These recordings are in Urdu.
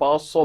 500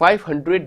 500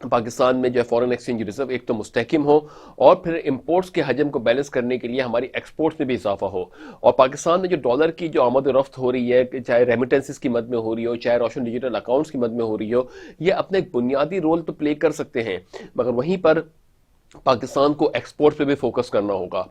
پاکستان میں جو ہے فورن ایکسچینج ریزرو ایک تو مستحکم ہو، اور پھر امپورٹس کے حجم کو بیلنس کرنے کے لیے ہماری ایکسپورٹس میں بھی اضافہ ہو، اور پاکستان میں جو ڈالر کی جو آمد و رفت ہو رہی ہے، چاہے ریمیٹنسز کی مد میں ہو رہی ہو، چاہے روشن ڈیجیٹل اکاؤنٹس کی مد میں ہو رہی ہو، یہ اپنے ایک بنیادی رول تو پلے کر سکتے ہیں، مگر وہیں پر پاکستان کو ایکسپورٹ پہ بھی فوکس کرنا ہوگا۔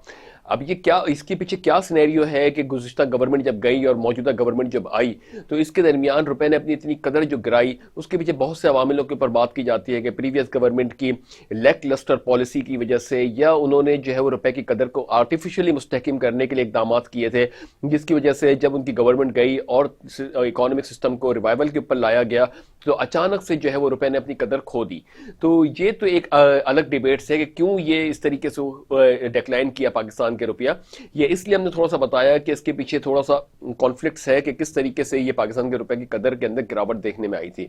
اب یہ کیا، اس کے پیچھے کیا سینیریو ہے کہ گزشتہ گورنمنٹ جب گئی اور موجودہ گورنمنٹ جب آئی تو اس کے درمیان روپے نے اپنی اتنی قدر جو گرائی، اس کے پیچھے بہت سے عواملوں کے اوپر بات کی جاتی ہے کہ پریویس گورنمنٹ کی لیک لسٹر پالیسی کی وجہ سے، یا انہوں نے جو ہے وہ روپے کی قدر کو آرٹیفیشلی مستحکم کرنے کے لیے اقدامات کیے تھے، جس کی وجہ سے جب ان کی گورنمنٹ گئی اور اکانومک سسٹم کو ریوائول کے اوپر لایا گیا تو اچانک سے جو ہے وہ روپے نے اپنی قدر کھو دی۔ تو یہ تو ایک الگ ڈیبیٹس ہے کہ کیوں یہ اس طریقے سے ڈیکلائن کیا پاکستان کے روپیہ۔ یہ اس لیے ہم نے تھوڑا سا بتایا کہ اس کے پیچھے تھوڑا سا کانفلکٹس ہے کہ کس طریقے سے یہ پاکستان کے روپے کی قدر کے اندر گراوٹ دیکھنے میں آئی تھی۔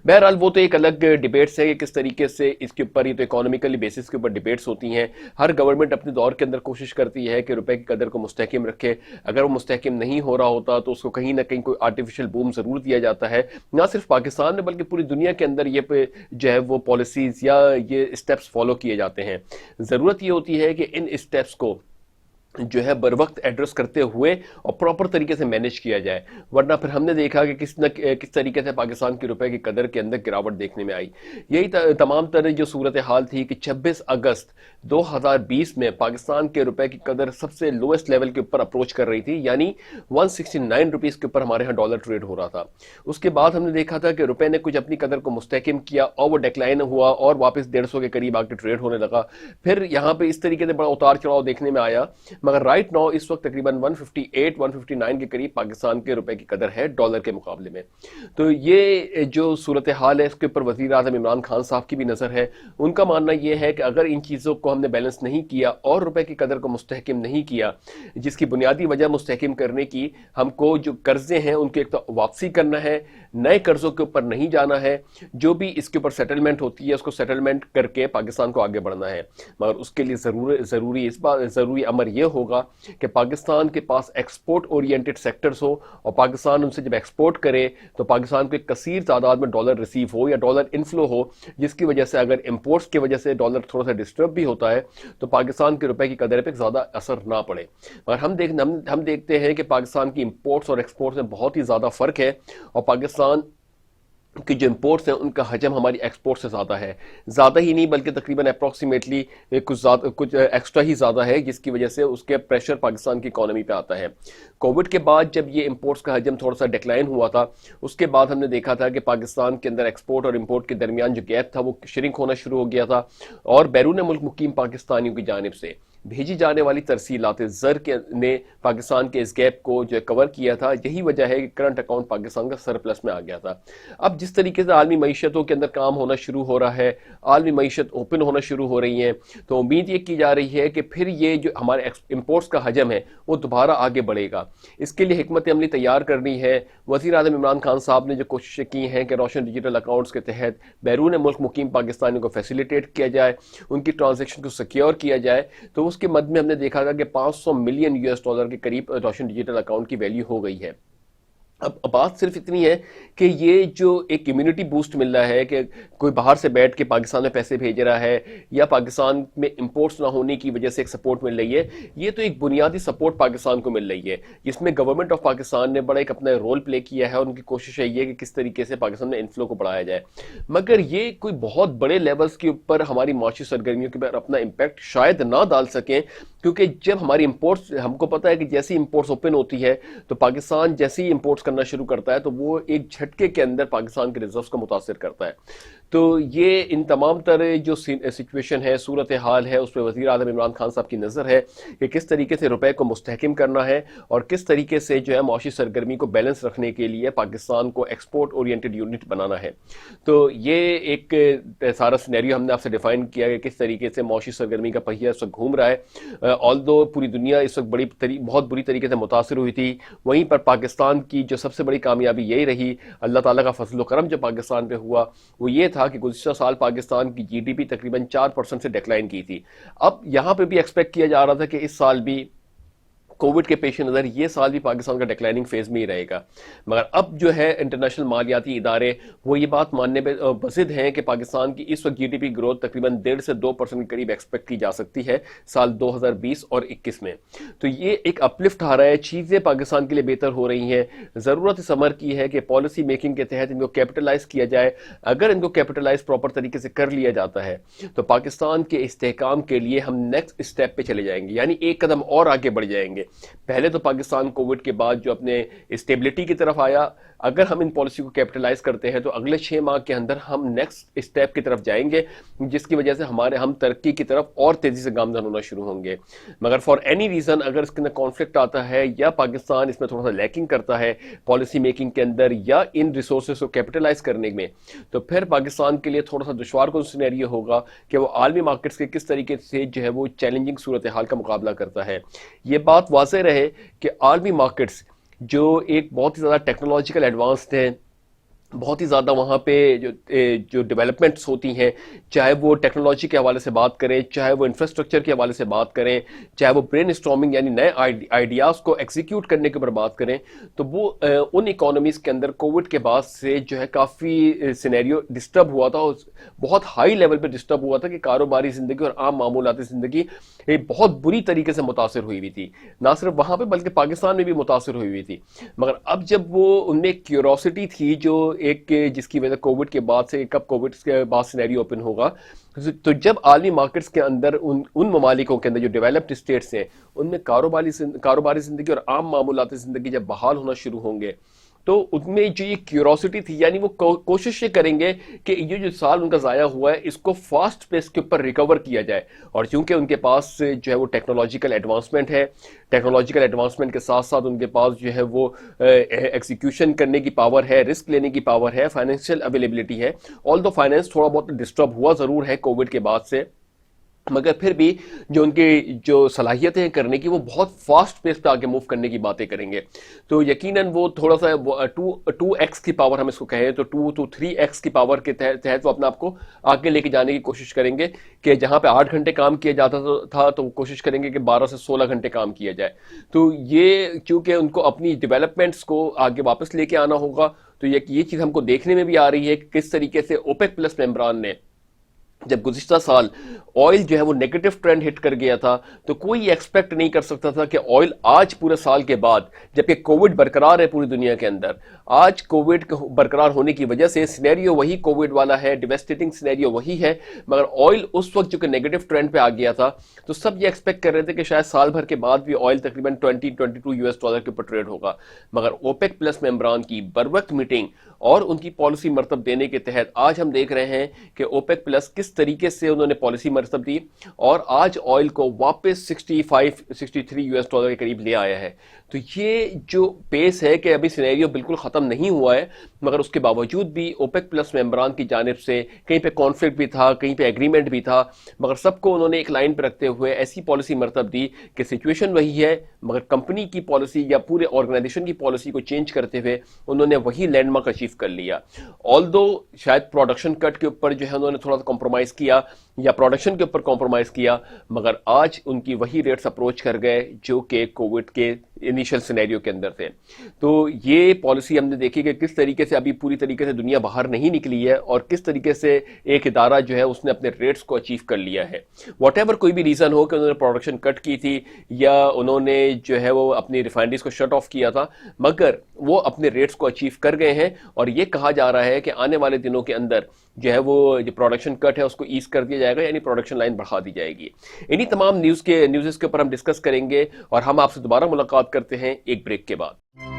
بہرحال وہ تو ایک الگ ڈیبیٹس ہے کہ کس طریقے سے اس کے اوپر، یہ تو اکانومیکلی بیسس کے اوپر ڈیبیٹس ہوتی ہیں۔ ہر گورنمنٹ اپنے دور کے اندر کوشش کرتی ہے کہ روپے کی قدر کو مستحکم رکھے، اگر وہ مستحکم نہیں ہو رہا ہوتا تو اس کو کہیں نہ کہیں کوئی آرٹیفیشل بوم ضرور دیا جاتا ہے، نہ صرف پاکستان میں بلکہ پوری دنیا کے اندر یہ جو ہے وہ پالیسیز یا یہ اسٹیپس فالو کیے جاتے ہیں۔ ضرورت یہ ہوتی ہے کہ ان اسٹیپس کو جو ہے بر وقت ایڈریس کرتے ہوئے اور پراپر طریقے سے مینیج کیا جائے، ورنہ پھر ہم نے دیکھا کہ کس طریقے سے پاکستان کے روپے کی قدر کے اندر گراوٹ دیکھنے میں آئی۔ یہی تمام تر جو صورتحال تھی کہ 26 اگست 2020 میں پاکستان کے روپے کی قدر سب سے لویسٹ لیول کے اوپر اپروچ کر رہی تھی، یعنی 169 روپیز کے اوپر ہمارے ہاں ڈالر ٹریڈ ہو رہا تھا۔ اس کے بعد ہم نے دیکھا تھا کہ روپے نے کچھ اپنی قدر کو مستحکم کیا اور وہ ڈیکلائن ہوا اور واپس 150 کے قریب آ کے ٹریڈ ہونے لگا، پھر یہاں پہ اس طریقے سے بڑا اتار چڑھاؤ دیکھنے میں آیا، مگر رائٹ ناؤ اس وقت تقریباً 158 159 کے قریب پاکستان کے روپے کی قدر ہے ڈالر کے مقابلے میں۔ تو یہ جو صورتحال ہے اس کے اوپر وزیر اعظم عمران خان صاحب کی بھی نظر ہے۔ ان کا ماننا یہ ہے کہ اگر ان چیزوں کو ہم نے بیلنس نہیں کیا اور روپے کی قدر کو مستحکم نہیں کیا، جس کی بنیادی وجہ مستحکم کرنے کی ہم کو جو قرضے ہیں ان کی ایک تو واپسی کرنا ہے، نئے قرضوں کے اوپر نہیں جانا ہے، جو بھی اس کے اوپر سیٹلمنٹ ہوتی ہے اس کو سیٹلمنٹ کر کے پاکستان کو آگے بڑھنا ہے، مگر اس کے لیے ضروری امر یہ ہوگا کہ پاکستان کے پاس ایکسپورٹ اورینٹڈ سیکٹرز ہو، اور پاکستان ان سے جب ایکسپورٹ کرے تو پاکستان کو ایک کثیر تعداد میں ڈالر ریسیو ہو یا ڈالر انفلو ہو، جس کی وجہ سے اگر امپورٹس کی وجہ سے ڈالر تھوڑا سا ڈسٹرب بھی ہوتا ہے تو پاکستان کے روپے کی قدر پہ زیادہ اثر نہ پڑے۔ اور ہم دیکھتے ہیں کہ پاکستان کی امپورٹس اور ایکسپورٹس میں بہت ہی زیادہ فرق ہے، اور پاکستان کہ جو امپورٹس ہیں ان کا حجم ہماری ایکسپورٹ سے زیادہ ہے، زیادہ ہی نہیں بلکہ تقریباً اپروکسیمیٹلی کچھ ایکسٹرا ہی زیادہ ہے، جس کی وجہ سے اس کے پریشر پاکستان کی اکانومی پہ آتا ہے۔ کووڈ کے بعد جب یہ امپورٹس کا حجم تھوڑا سا ڈیکلائن ہوا تھا، اس کے بعد ہم نے دیکھا تھا کہ پاکستان کے اندر ایکسپورٹ اور امپورٹ کے درمیان جو گیپ تھا وہ شرنک ہونا شروع ہو گیا تھا، اور بیرون ملک مقیم پاکستانیوں کی جانب سے بھیجی جانے والی ترسیلات زر نے پاکستان کے اس گیپ کو جو کور کیا تھا۔ یہی وجہ ہے کہ کرنٹ اکاؤنٹ پاکستان کا سرپلس میں آ گیا تھا۔ اب جس طریقے سے عالمی معیشتوں کے اندر کام ہونا شروع ہو رہا ہے، عالمی معیشت اوپن ہونا شروع ہو رہی ہیں، تو امید یہ کی جا رہی ہے کہ پھر یہ جو ہمارے امپورٹس کا حجم ہے وہ دوبارہ آگے بڑھے گا۔ اس کے لیے حکمت عملی تیار کرنی ہے۔ وزیر اعظم عمران خان صاحب نے جو کوششیں کی ہیں کہ روشن ڈیجیٹل اکاؤنٹس کے تحت بیرون ملک مقیم پاکستانیوں کو فیسیلیٹیٹ کیا جائے، ان کی ٹرانزیکشن کو سیکیور کیا جائے، تو اس کے مد میں ہم نے دیکھا تھا کہ 500 ملین US ڈالر کے قریب روشن ڈیجیٹل اکاؤنٹ کی ویلیو ہو گئی ہے۔ اب بات صرف اتنی ہے کہ یہ جو ایک کمیونٹی بوسٹ مل رہا ہے کہ کوئی باہر سے بیٹھ کے پاکستان میں پیسے بھیج رہا ہے، یا پاکستان میں امپورٹس نہ ہونے کی وجہ سے ایک سپورٹ مل رہی ہے، یہ تو ایک بنیادی سپورٹ پاکستان کو مل رہی ہے، جس میں گورنمنٹ آف پاکستان نے بڑا ایک اپنا رول پلے کیا ہے، اور ان کی کوشش ہے یہ کہ کس طریقے سے پاکستان میں انفلو کو بڑھایا جائے، مگر یہ کوئی بہت بڑے لیولز کے اوپر ہماری معاشی سرگرمیوں کے اوپر اپنا امپیکٹ شاید نہ ڈال سکیں، کیونکہ جب ہماری امپورٹس، ہم کو پتہ ہے کہ جیسی امپورٹس اوپن ہوتی ہے تو پاکستان جیسے ہی امپورٹس کرنا شروع کرتا ہے تو وہ ایک جھٹکے کے اندر پاکستان کے ریزروز کو متاثر کرتا ہے۔ تو یہ ان تمام طرح جو سچویشن ہے، صورتحال ہے، اس پہ وزیر اعظم عمران خان صاحب کی نظر ہے کہ کس طریقے سے روپے کو مستحکم کرنا ہے، اور کس طریقے سے جو ہے معاشی سرگرمی کو بیلنس رکھنے کے لیے پاکستان کو ایکسپورٹ اورینٹڈ یونٹ بنانا ہے۔ تو یہ ایک سارا سینیریو ہم نے آپ سے ڈیفائن کیا کہ کس طریقے سے معاشی سرگرمی کا پہیہ اس وقت گھوم رہا ہے۔ آلدو پوری دنیا اس وقت بہت بری طریقے سے متاثر ہوئی تھی، وہیں پر پاکستان کی جو سب سے بڑی کامیابی یہی رہی، اللہ تعالیٰ کا فضل و کرم جو پاکستان پہ ہوا وہ یہ تھا کہ گزشتہ سال پاکستان کی GDP تقریباً 4% سے ڈیکلائن کی تھی۔ اب یہاں پہ بھی ایکسپیکٹ کیا جا رہا تھا کہ اس سال بھی کووڈ کے پیش نظر یہ سال بھی پاکستان کا ڈیکلائننگ فیز میں ہی رہے گا، مگر اب جو ہے انٹرنیشنل مالیاتی ادارے وہ یہ بات ماننے پہ بضد ہیں کہ پاکستان کی اس وقت جی ڈی پی گروتھ تقریباً 1.5 سے 2% کے قریب ایکسپیکٹ کی جا سکتی ہے سال 2020 اور 21 میں۔ تو یہ ایک اپلفٹ آ رہا ہے، چیزیں پاکستان کے لیے بہتر ہو رہی ہیں۔ ضرورت اس امر کی ہے کہ پالیسی میکنگ کے تحت ان کو کیپٹلائز کیا جائے۔ اگر ان کو کیپٹلائز پراپر طریقے سے کر لیا جاتا ہے تو پاکستان کے استحکام کے لیے ہم نیکسٹ اسٹیپ پہ چلے جائیں گے، یعنی ایک قدم اور آگے بڑھ جائیں گے۔ پہلے تو پاکستان کووڈ کے بعد جو اپنے اسٹیبلٹی کی طرف آیا، اگر ہم ان پالیسی کو کیپٹلائز کرتے ہیں تو اگلے 6 ماہ کے اندر ہم نیکسٹ اسٹیپ کی طرف جائیں گے، جس کی وجہ سے ہم ترقی کی طرف اور تیزی سے گامزن ہونا شروع ہوں گے۔ مگر فار اینی ریزن اگر اس کے اندر کانفلکٹ آتا ہے یا پاکستان اس میں تھوڑا سا لیکنگ کرتا ہے پالیسی میکنگ کے اندر یا ان ریسورسز کو کیپٹلائز کرنے میں، تو پھر پاکستان کے لیے تھوڑا سا دشوار کن سینیریو ہوگا کہ وہ عالمی مارکیٹس کے کس طریقے سے جو ہے وہ چیلنجنگ صورتحال کا مقابلہ کرتا ہے۔ یہ بات واضح رہے کہ عالمی مارکیٹس جو ایک بہت ہی زیادہ ٹیکنالوجیکل ایڈوانسڈ ہیں، بہت ہی زیادہ وہاں پہ جو ڈیولپمنٹس ہوتی ہیں، چاہے وہ ٹیکنالوجی کے حوالے سے بات کریں، چاہے وہ انفراسٹرکچر کے حوالے سے بات کریں، چاہے وہ برین اسٹارمنگ یعنی نئے آئیڈیاز کو ایکزیکیوٹ کرنے کے اوپر بات کریں، تو وہ ان اکانومیز کے اندر کووڈ کے بعد سے جو ہے کافی سینیریو ڈسٹرب ہوا تھا، اور بہت ہائی لیول پہ ڈسٹرب ہوا تھا کہ کاروباری زندگی اور عام معمولاتی زندگی بہت بری طریقے سے متاثر ہوئی ہوئی تھی، نہ صرف وہاں پہ بلکہ پاکستان میں بھی متاثر ہوئی ہوئی تھی۔ مگر اب جب وہ ان میں کیوروسٹی تھی جو ایک جس کی وجہ کووڈ کے بعد سے کب کووڈ کے بعد سینیریو اوپن ہوگا، تو جب عالمی مارکیٹس کے اندر ان ممالکوں کے اندر جو ڈیولپڈ اسٹیٹس ہیں ان میں کاروباری زندگی اور عام معمولاتی زندگی جب بحال ہونا شروع ہوں گے تو ان میں جو یہ کیوروسٹی تھی، یعنی وہ کوشش یہ کریں گے کہ یہ جو سال ان کا ضائع ہوا ہے اس کو فاسٹ پیس کے اوپر ریکور کیا جائے، اور چونکہ ان کے پاس جو ہے وہ ٹیکنالوجیکل ایڈوانسمنٹ ہے، ٹیکنالوجیکل ایڈوانسمنٹ کے ساتھ ساتھ ان کے پاس جو ہے وہ ایکزیکیوشن کرنے کی پاور ہے، رسک لینے کی پاور ہے، فائنینشیل اویلیبلٹی ہے۔ آل دو فائنینس تھوڑا بہت ڈسٹرب ہوا ضرور ہے کووڈ کے بعد سے، مگر پھر بھی جو ان کی جو صلاحیتیں کرنے کی وہ بہت فاسٹ پیس پہ آگے موو کرنے کی باتیں کریں گے۔ تو یقیناً وہ تھوڑا سا 2x کی پاور ہم اس کو کہیں تو 2 to 3x کی پاور کے تحت وہ اپنا آپ کو آگے لے کے جانے کی کوشش کریں گے کہ جہاں پہ 8 گھنٹے کام کیا جاتا تھا تو کوشش کریں گے کہ 12 سے 16 گھنٹے کام کیا جائے۔ تو یہ چونکہ ان کو اپنی ڈیولپمنٹس کو آگے واپس لے کے آنا ہوگا، تو یہ چیز ہم کو دیکھنے میں بھی آ رہی ہے کہ کس طریقے سے اوپیک پلس ممبران نے جب گزشتہ سال آئل جو ہے وہ نیگیٹو ٹرینڈ ہٹ کر گیا تھا تو کوئی ایکسپیکٹ نہیں کر سکتا تھا کہ آئل آج پورے سال کے بعد، جبکہ کووڈ برقرار ہے پوری دنیا کے اندر، آج کووڈ برقرار ہونے کی وجہ سے سینیریو وہی کووڈ والا ہے، ڈیویسٹیٹنگ سینیریو وہی ہے، مگر آئل اس وقت جو کہ نیگیٹو ٹرینڈ پہ آ گیا تھا تو سب یہ ایکسپیکٹ کر رہے تھے کہ شاید سال بھر کے بعد بھی آئل تقریباً $22 کے اوپر ٹریڈ ہوگا۔ مگر اوپیک پلس ممبران کی بروقت میٹنگ اور ان کی پالیسی مرتب دینے کے تحت آج ہم دیکھ رہے ہیں کہ اوپیک پلس کس طریقے سے انہوں نے پالیسی مرتب دی اور آج آئل کو واپس $63 کے قریب لے آیا ہے۔ تو یہ جو پیس ہے کہ ابھی سینیریو بالکل ختم نہیں ہوا ہے، مگر اس کے باوجود بھی اوپیک پلس ممبران کی جانب سے کہیں پہ کانفلکٹ بھی تھا، کہیں پہ ایگریمنٹ بھی تھا، مگر سب کو انہوں نے ایک لائن پہ رکھتے ہوئے ایسی پالیسی مرتب دی کہ سچویشن وہی ہے، مگر کمپنی کی پالیسی یا پورے آرگنائزیشن کی پالیسی کو چینج کرتے ہوئے انہوں نے وہی لینڈ مارک اچیو کر لیا۔ آلدو شاید پروڈکشن کٹ کے اوپر جو ہے انہوں نے تھوڑا سا کمپرومائز کیا یا پروڈکشن کے اوپر کمپرومائز کیا، مگر آج ان کی وہی ریٹس اپروچ کر گئے جو کہ کووڈ کے انیشل سینیریو کے اندر تھے۔ تو یہ پالیسی ہم نے دیکھی کہ کس طریقے سے ابھی پوری طریقے سے دنیا باہر نہیں نکلی ہے اور کس طریقے سے ایک ادارہ جو ہے اس نے اپنے ریٹس کو اچیو کر لیا ہے، واٹ ایور کوئی بھی ریزن ہو کہ انہوں نے پروڈکشن کٹ کی تھی یا انہوں نے جو ہے وہ اپنی ریفائنریز کو شٹ آف کیا تھا، مگر وہ اپنے ریٹس کو اچیو کر گئے ہیں، اور یہ کہا جا رہا ہے کہ آنے والے دنوں کے اندر جو ہے وہ جو پروڈکشن کٹ ہے اس کو ایز کر دیا جائے گا، یعنی پروڈکشن لائن بڑھا دی جائے گی۔ انہی تمام نیوزز کے اوپر ہم ڈسکس کریں گے اور ہم آپ سے دوبارہ ملاقات کرتے ہیں ایک بریک کے بعد۔